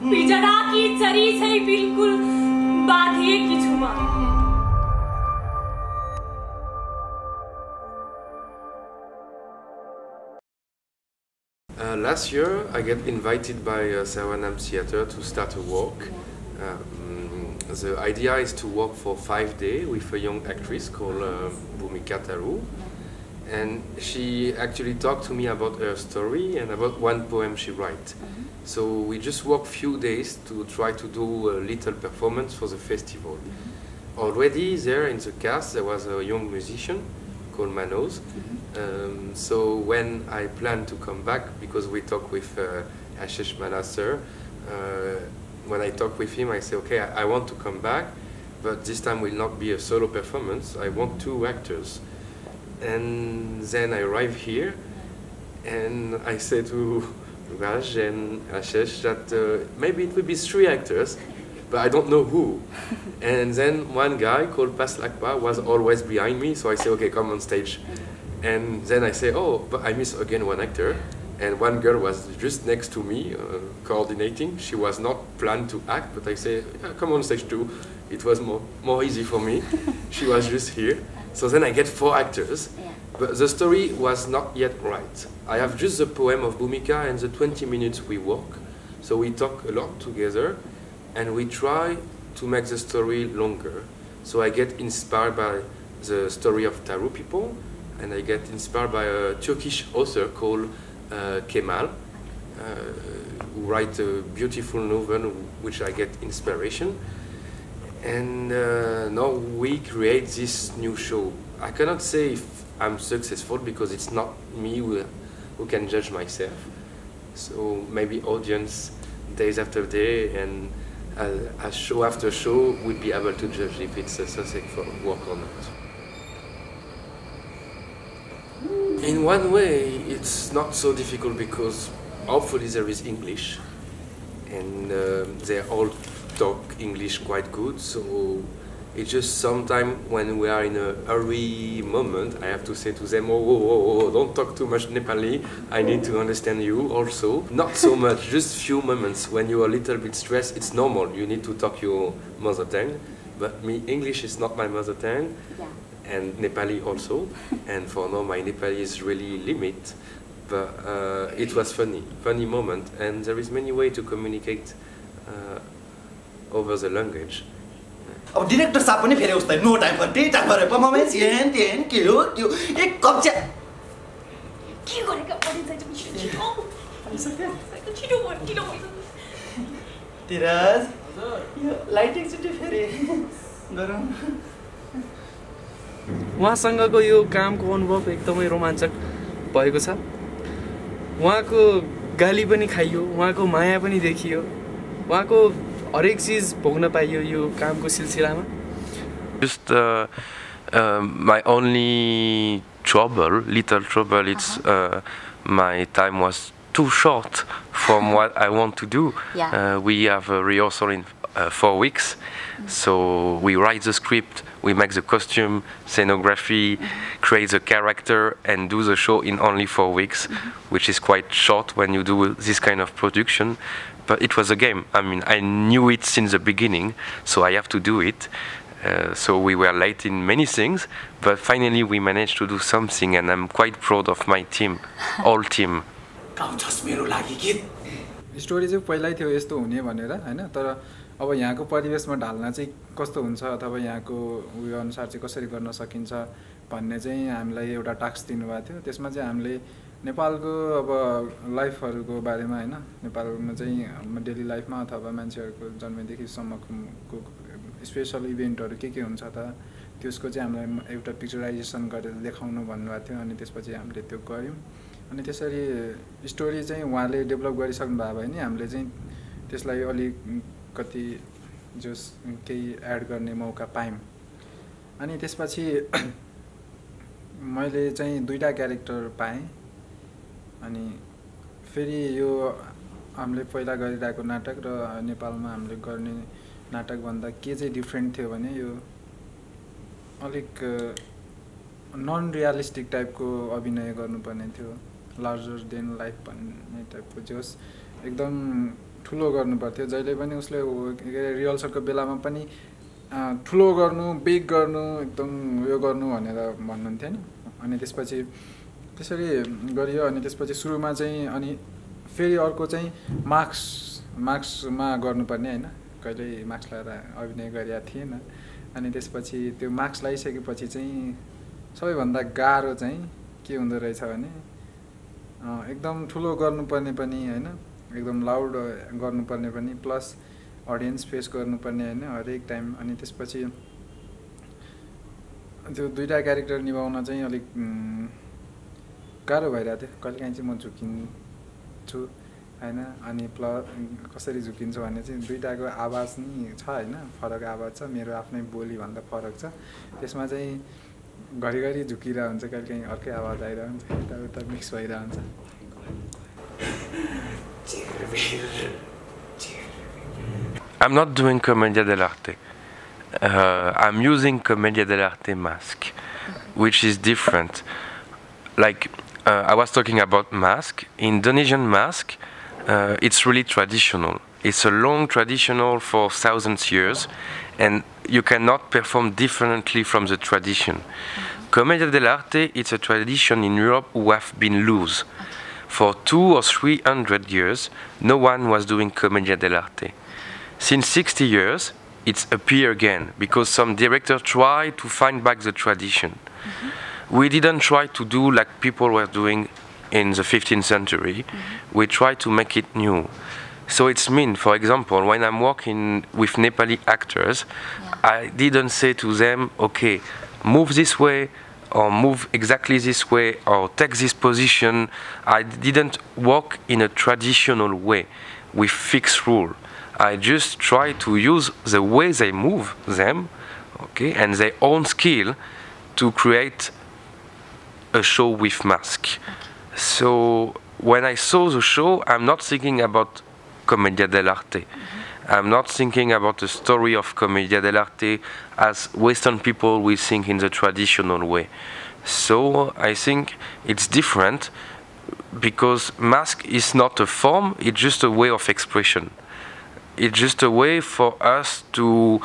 पिजरा की चरी छै बिल्कुल बाधिएकी छु म Last year, I get invited by Sawanam Theatre to start a walk. The idea is to walk for 5 days with a young actress called Bhumika Taru. And she actually talked to me about her story and about one poem she wrote. So we just walked few days to try to do a little performance for the festival. Already there in the cast there was a young musician called Manos. So when I plan to come back, because we talk with Ashish Manasser, when I talk with him I say, okay, I want to come back, but this time will not be a solo performance, I want 2 actors. And then I arrive here and I say to Raj and Ashish that maybe it will be 3 actors, but I don't know who. And then one guy called Paslakpa was always behind me, so I say, okay, come on stage. And then I say, oh, but I miss again 1 actor. And one girl was just next to me, coordinating. She was not planned to act, but I say, yeah, come on stage too. It was more easy for me. She was just here. So then I get 4 actors. But the story was not yet right. I have just the poem of Bhumika and the 20 minutes we walk. So we talk a lot together and we try to make the story longer. So I get inspired by the story of Taru people, and I get inspired by a Turkish author called Kemal, who writes a beautiful novel which I get inspiration. And now we create this new show. I cannot say if I'm successful because it's not me who can judge myself. So maybe audience, days after day, and as show after show, will be able to judge if it's a successful work or not. In one way, it's not so difficult because hopefully there is English, and they all talk English quite good. So it's just sometimes when we are in a hurry moment, I have to say to them, oh, don't talk too much Nepali. I need to understand you also. Not so much, just few moments. When you are a little bit stressed, it's normal. You need to talk your mother tongue. But me, English is not my mother tongue. Yeah. And Nepali also, and for now my Nepali is really limit, but it was funny moment, and there is many ways to communicate over the language. अब director साहब पनि फेरि उस्तै no time for day time for performance येन तेन के हो त्यो एक कक्षा के गरेका पढिन्छ छिटो छिटो छिटो तिराज यो लाइटिङ चाहिँ फेरि गरौँ उहाँसँगको यो कामको अनुभव एकदमै रोमाञ्चक भएको छ उहाँको गाली पनि खाइयो उहाँको माया पनि देखियो उहाँको हरेक चीज भोग्न पाइयो यो कामको सिलसिलामा Just my only little trouble, it's my time was too short from what I want to do. Yeah. We have a rehearsal in 4 weeks, so we write the script, we make the costume, scenography, create the character, and do the show in only 4 weeks, which is quite short when you do this kind of production. But it was a game. I mean, I knew it since the beginning, so I have to do it. So we were late in many things, but finally we managed to do something, and I'm quite proud of my team, all team. Story चाहिँ पहिल्यै थियो यस्तो हुने भनेर हैन तर अब यहाँको परिवेशमा ढाल्न चाहिँ कस्तो हुन्छ अथवा यहाँको उयो अनुसार चाहिँ कसरी गर्न सकिन्छ भन्ने चाहिँ हामीलाई एउटा टास्क दिनुभएको थियो त्यसमा चाहिँ हामीले नेपालको अब लाइफहरुको बारेमा हैन नेपालमा चाहिँ डेली लाइफमा अथवा मान्छेहरुको जन्मदेखि सम्मको स्पेशल इभेन्टहरु के हुन्छ त त्यसको चाहिँ हामीलाई एउटा पिक्चराइजेसन गरेर देखाउनु भन्नुभएको थियो अनि त्यसपछि हामीले त्यो गर्यौं अनि त्यसरी स्टोरी चाहिँ उहाँले डेभलप गरिसक्नु भएको भए नि हामीले चाहिँ त्यसलाई अलि कति जस केही एड गर्ने मौका पायौं अनि त्यसपछि मैले चाहिँ दुईटा क्यारेक्टर पाएँ अनि फेरि यो हामीले पहिला गरिरहेको नाटक र नेपालमा हामीले गर्ने नाटक भन्दा के चाहिँ डिफरेन्ट थियो भने यो अलिक नन रियलिस्टिक टाइपको अभिनय गर्नुपर्ने थियो लार्जर देन लाइफ भन्ने टाइपको जोस एकदम ठुलो गर्नु पर्थ्यो जहिले पनि उसले रिहर्सलको बेलामा पनि ठुलो गर्नु बिग गर्नु एकदम यो गर्नु भनेर भन्नुहुन्थ्यो हैन अनि त्यसपछि त्यसरी गरियो अनि त्यसपछि सुरुमा चाहिँ अनि फेरि अर्को चाहिँ मार्क्समा गर्नुपर्ने हैन कहिले मार्क्स लगाएर अभिनय गरिया थिएन अनि त्यसपछि त्यो मार्क्स लगाइसकेपछि चाहिँ सबैभन्दा गाह्रो चाहिँ के हुँदो रहेछ भने एकदम ठुलो गर्नुपर्ने पनि हैन एकदम लाउड गर्नुपर्ने पनि प्लस अडियन्स फेस गर्नुपर्ने हैन हरेक टाइम अनि त्यसपछि त्यो दुईटा क्यारेक्टर निभाउन चाहिँ अलिक गाह्रो भइरहेको थियो कहिलेकाहीँ चाहिँ म झुकिन्छु हैन अनि कसरी झुकिन्छु भने चाहिँ दुईटाको आवाज नि छ हैन फरक आवाज छ मेरो आफ्नै बोली भन्दा फरक छ त्यसमा चाहिँ घरिघरि झुकिरा हुन्छ कहिलेकाहीँ अर्कै आवाज आइरा हुन्छ यता मिक्स भइरा हुन्छ I'm not doing Commedia dell'arte. I'm using Commedia dell'arte mask, which is different. Like I was talking about mask. Indonesian mask, it's really traditional. It's a long traditional for thousands of years, and you cannot perform differently from the tradition. Commedia dell'arte, it's a tradition in Europe who have been loose. For 200 or 300 years, no one was doing Commedia dell'arte. Since 60 years, it's appeared again because some directors try to find back the tradition. We didn't try to do like people were doing in the 15th century. We try to make it new. So it's mean, for example, when I'm working with Nepali actors, I didn't say to them, okay, move this way, or move exactly this way, or take this position. I didn't work in a traditional way with fixed rule. I just try to use the way they move them, okay, and their own skill to create a show with mask. So when I saw the show, I'm not thinking about Commedia dell'arte. I'm not thinking about the story of Commedia dell'arte as Western people will think in the traditional way. So I think it's different because mask is not a form, it's just a way of expression. It's just a way for us to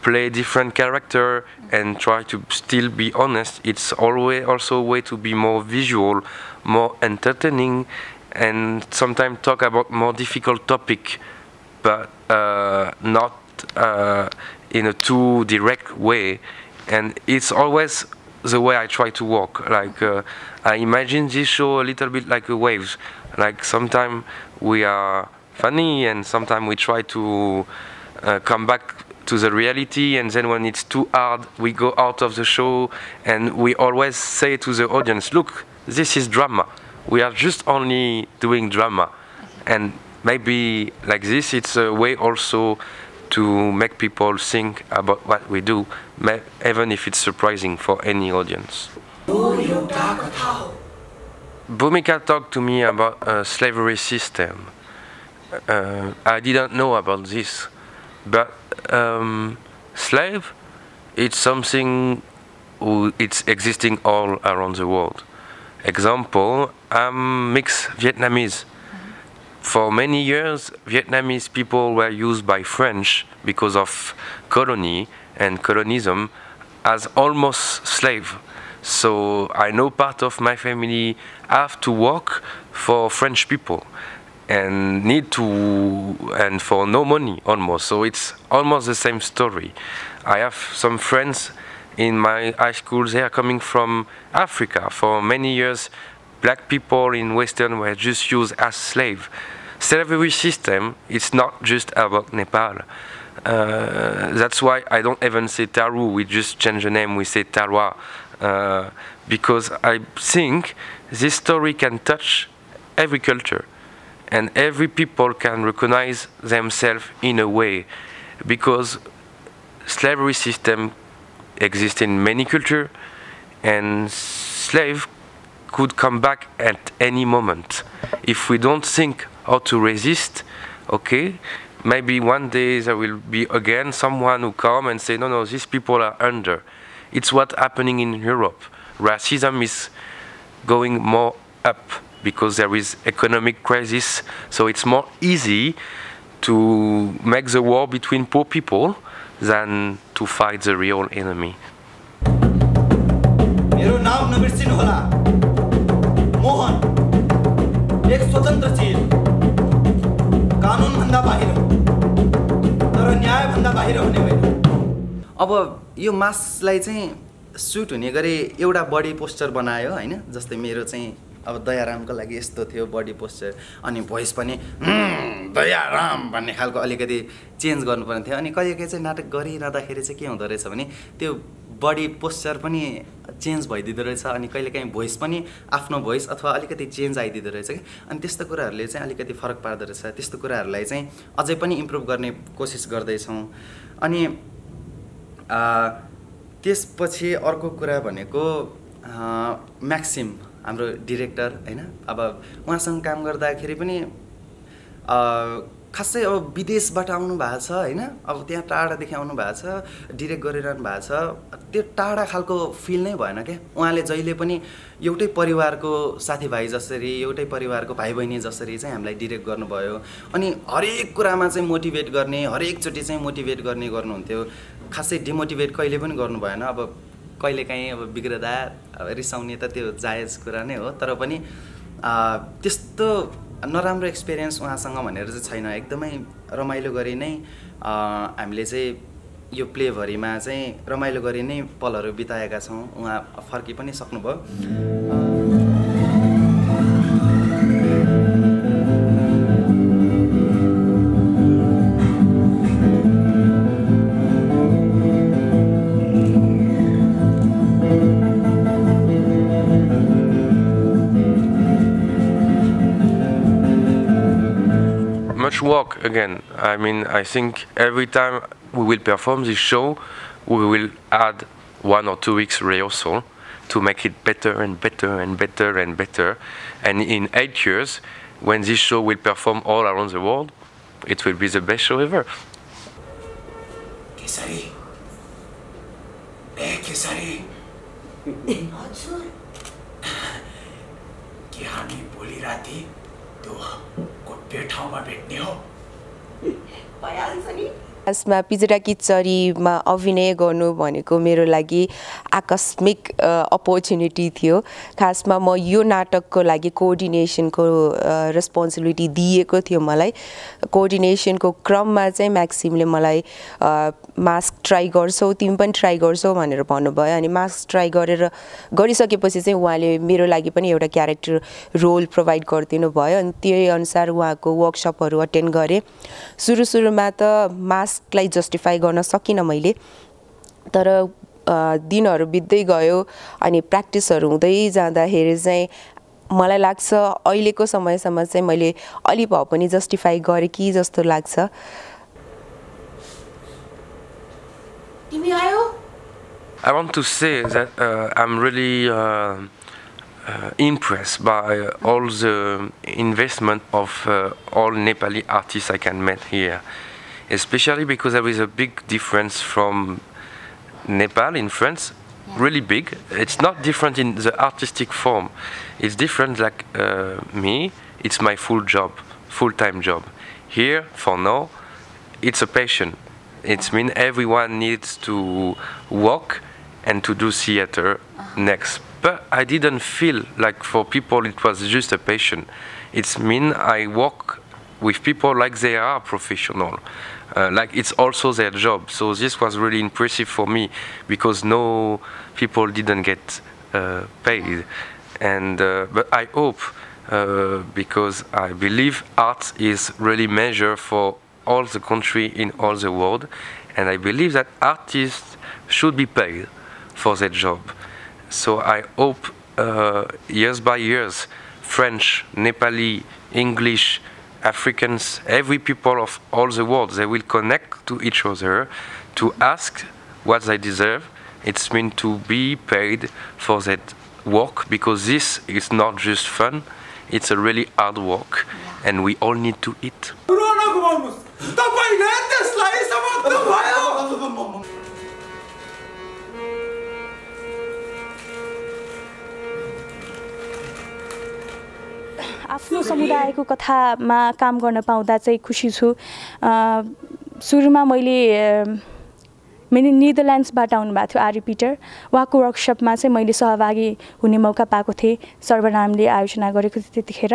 play different character and try to still be honest. It's always also a way to be more visual, more entertaining, and sometimes talk about more difficult topic, but not in a too direct way. And it's always the way I try to work. Like I imagine this show a little bit like a waves. Like sometimes we are funny and sometimes we try to come back to the reality, and then when it's too hard we go out of the show, and we always say to the audience, look, this is drama, we are just only doing drama. And maybe like this it's a way also to make people think about what we do, even if it's surprising for any audience. Bhumika talked to me about a slavery system. I didn't know about this, but slave, it's something it's existing all around the world. Example, I'm mixed Vietnamese. For many years, Vietnamese people were used by French because of colony and colonialism as almost slave. So I know part of my family have to work for French people and and for no money almost. So it's almost the same story. I have some friends in my high school, they are coming from Africa. For many years, black people in Western were just used as slaves. Slavery system, it's not just about Nepal. That's why I don't even say Taru, we just change the name, we say Tarwa. Because I think this story can touch every culture. And every people can recognize themselves in a way. Because slavery system exists in many cultures, and slave could come back at any moment. If we don't think how to resist, okay, maybe one day there will be again someone who come and say, no, no, these people are under. It's what's happening in Europe. Racism is going more up because there is economic crisis, so it's more easy to make the war between poor people than to fight the real enemy. मेरो नाम नबिर्सिनु होला मोहन एक स्वतन्त्र chill कानुन भन्दा बाहिर तर न्याय भन्दा बाहिर हुने होइन अब यो मास्कलाई चाहिँ सुट हुने गरी एउटा बडी पोस्चर बनायो हैन जस्तै मेरो चाहिँ अब दयारामको लागि यस्तो थियो बडी पोस्चर अनि भोइस पनि दयाराम भन्ने खालको अलिकति चेन्ज गर्नुपर्ने थियो अनि कहिलेकाहीँ चाहिँ नाटक गरिरहँदाखेरि चाहिँ के हुँदो रहेछ भने त्यो बडी पोस्चर पनि चेन्ज भइदिँदो रहेछ अनि कहिलेकाहीँ भोइस पनि आफ्नो भोइस अथवा अलिकति चेन्ज आइदिँदो रहेछ कि अनि त्यस्तो कुराहरूले चाहिँ अलिकति फरक पार्दो रहेछ त्यस्तो कुराहरूलाई चाहिँ अझै पनि इम्प्रुभ गर्ने कोसिस गर्दैछौँ अनि त्यसपछि अर्को कुरा भनेको म्याक्सिम हाम्रो डिरेक्टर हैन अब उहाँसँग काम गर्दाखेरि पनि खासै अब विदेशबाट आउनु भएको छ हैन अब त्यहाँ टाढादेखि आउनु भएको छ डिरेक्ट गरिरहनु भएको छ त्यो टाढा खालको फिल नै भएन क्या उहाँले जहिले पनि एउटै परिवारको साथीभाइ जसरी एउटै परिवारको भाइ बहिनी जसरी चाहिँ हामीलाई डिरेक्ट गर्नुभयो अनि हरेक कुरामा चाहिँ मोटिभेट गर्ने हरेकचोटि चाहिँ मोटिभेट गर्ने गर्नुहुन्थ्यो खासै डिमोटिभेट कहिले पनि गर्नु भएन अब कहिलेकाहीँ अब बिग्रदा अब रिसाउने त त्यो जायज कुरा नै हो तर पनि त्यस्तो नराम्रो एक्सपिरियन्स उहाँसँग भनेर चाहिँ छैन एकदमै रमाइलो गरी नै हामीले चाहिँ यो प्लेभरिमा चाहिँ रमाइलो गरी नै पलहरू बिताएका छौँ उहाँ फर्की पनि सक्नुभयो Much work again. I mean, I think every time we will perform this show, we will add 1 or 2 weeks rehearsal to make it better and better and better and better. And in 8 years, when this show will perform all around the world, it will be the best show ever. Kesari. Hey, Kesari. के हामी भोलि राति त्यो कोट्टे ठाउँमा भेट्ने हो भइहाल्छ नि खासमा पिजरा किचरीमा अभिनय गर्नु भनेको मेरो लागि आकस्मिक अपर्च्युनिटी थियो खासमा म यो नाटकको लागि कोअर्डिनेसनको रेस्पोन्सिबिलिटी दिएको थियो मलाई कोअर्डिनेसनको क्रममा चाहिँ म्याक्सिमले मलाई मास्क ट्राई गर्छौ तिमी पनि ट्राई गर्छौ भनेर भन्नुभयो अनि मास्क ट्राई गरिसकेपछि चाहिँ उहाँले मेरो लागि पनि एउटा क्यारेक्टर रोल प्रोभाइड गरिदिनु भयो अनि त्यही अनुसार उहाँको वर्कसपहरू अटेन्ड गरे सुरुमा त मास्कलाई जस्टिफाई गर्न सकिनँ मैले तर दिनहरू बित्दै गयो अनि प्र्याक्टिसहरू हुँदै जाँदाखेरि चाहिँ मलाई लाग्छ अहिलेको समयसम्म चाहिँ मैले अलि भए पनि जस्टिफाई गरेँ कि जस्तो लाग्छ तिमी आयो I want to say that I'm really impressed by all the investment of all Nepali artists I can meet here, especially because there is a big difference from Nepal in France, really big. It's not different in the artistic form. It's different like me, it's my full-time job. Here, for now, it's a passion. It means everyone needs to work and to do theater next. But I didn't feel like for people it was just a passion. It means I work with people like they are professional, like it's also their job. So this was really impressive for me because no people didn't get paid. And but I hope because I believe art is really measured for all the country in all the world, and I believe that artists should be paid for their job. So I hope years by years, French, Nepali, English, Africans, every people of all the world, they will connect to each other to ask what they deserve. It's meant to be paid for that work because this is not just fun, it's a really hard work and we all need to eat. आफ्नो समुदायको कथामा काम गर्न पाउँदा चाहिँ खुसी छु सुरुमा मैले नेदरल्यान्ड्सबाट आउनुभएको थियो आर्य पिटर उहाँको वर्कसपमा चाहिँ मैले सहभागी हुने मौका पाएको थिएँ सर्वनामले आयोजना गरेको थियो त्यतिखेर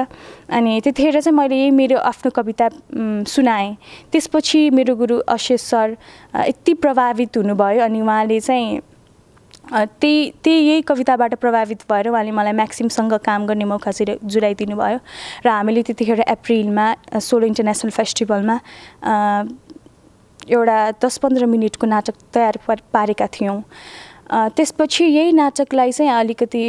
अनि त्यतिखेर चाहिँ मैले यही मेरो आफ्नो कविता सुनाएँ त्यसपछि मेरो गुरु अशेष सर यति प्रभावित हुनुभयो अनि उहाँले चाहिँ त्यही यही कविताबाट प्रभावित भएर उहाँले मलाई म्याक्सिमसँग काम गर्ने मौका जुराइदिनु भयो र हामीले त्यतिखेर अप्रिलमा सोलो इन्टरनेसनल फेस्टिभलमा एउटा 10-15 मिनटको नाटक तयार पारेका थियौँ त्यसपछि यही नाटकलाई चाहिँ अलिकति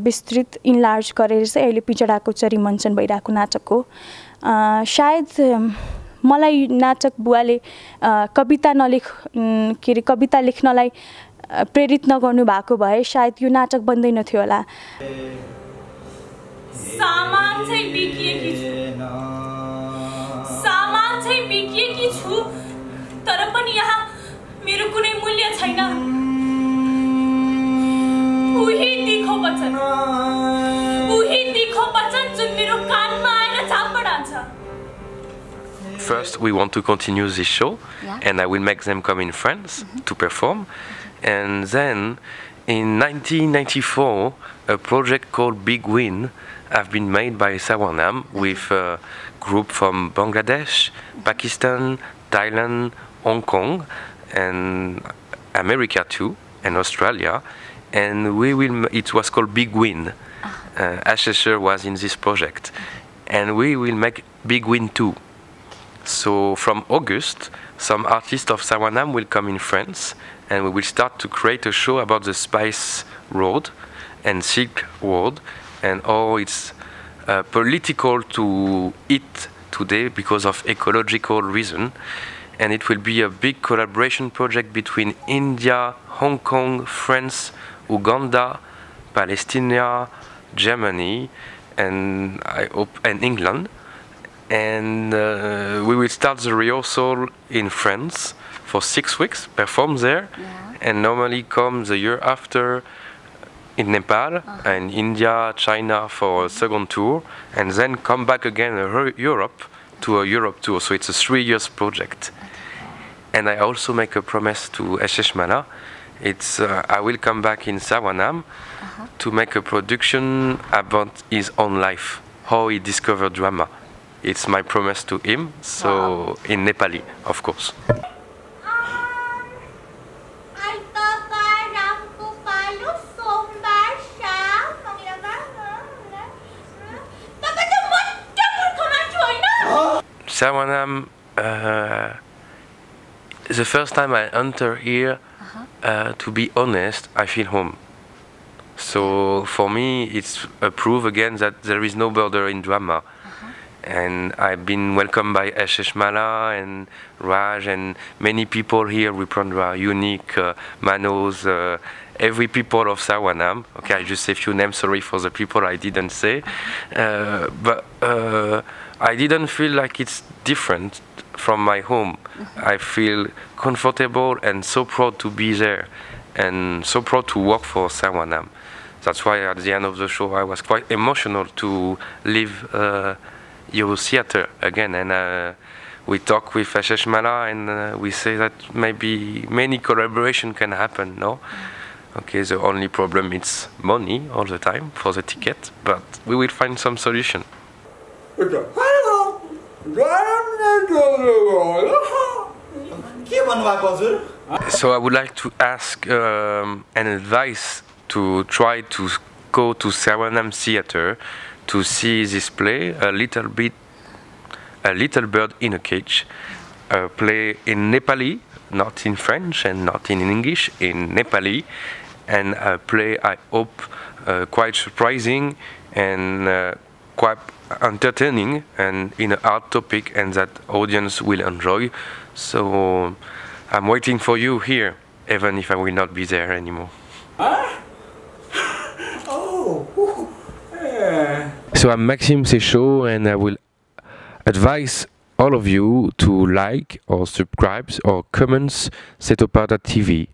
विस्तृत इन्लार्ज गरेर चाहिँ अहिले पिचडाको चरी मञ्चन भइरहेको नाटक हो सायद मलाई नाटक बुवाले कविता लेख्नलाई प्रेरित नगर्नु भएको भए सायद यो नाटक बन्दैन थियो होला सामान चाहिँ बिकिएकी छु तर पनि यहाँ मेरो कुनै मूल्य छैन उही दिखो बचन जुन मेरो कानमा आएर झापड हान्छ First, we want to continue this show, and I will make them come in France to perform. And then, in 1994, a project called Big Win have been made by Sawanam with a group from Bangladesh, Pakistan, Thailand, Hong Kong, and America too, and Australia. And it was called Big Win. Ashesher was in this project. And we will make Big Win 2. So from August, some artists of Sawanam will come in France, and we will start to create a show about the Spice Road and Silk Road and how it's political to eat today because of ecological reason. And it will be a big collaboration project between India, Hong Kong, France, Uganda, Palestine, Germany, and I hope England. And we will start the rehearsal in France for 6 weeks, perform there, and normally come the year after in Nepal and India, China for a second tour, and then come back again Europe to a Europe tour. So it's a 3 years project. And I also make a promise to Esheshmana. It's I will come back in Sawanam to make a production about his own life, how he discovered drama. It's my promise to him, so in Nepali, of course. Sawanam, the first time I enter here, to be honest, I feel home. So for me, it's a proof again that there is no border in drama. And I've been welcomed by Esheshmala and Raj and many people here, Ripandra, Unique, Manos, every people of Sawanam. Okay, I just say a few names, sorry for the people I didn't say. But I didn't feel like it's different from my home. I feel comfortable and so proud to be there and so proud to work for Sawanam. That's why at the end of the show I was quite emotional to leave Euro Theatre again, and we talk with Esheshmala and we say that maybe many collaboration can happen, no? Okay, the only problem is money all the time for the ticket, but we will find some solution. So I would like to ask an advice to try to go to Sawanam Theatre to see this play, A Little Bird in a Cage, a play in Nepali, not in French and not in English, in Nepali, and a play I hope quite surprising and quite entertaining and in an art topic and that audience will enjoy. So I'm waiting for you here, even if I will not be there anymore. So I'm Maxime Sechaud and I will advise all of you to like or subscribe or comment Setoparda TV.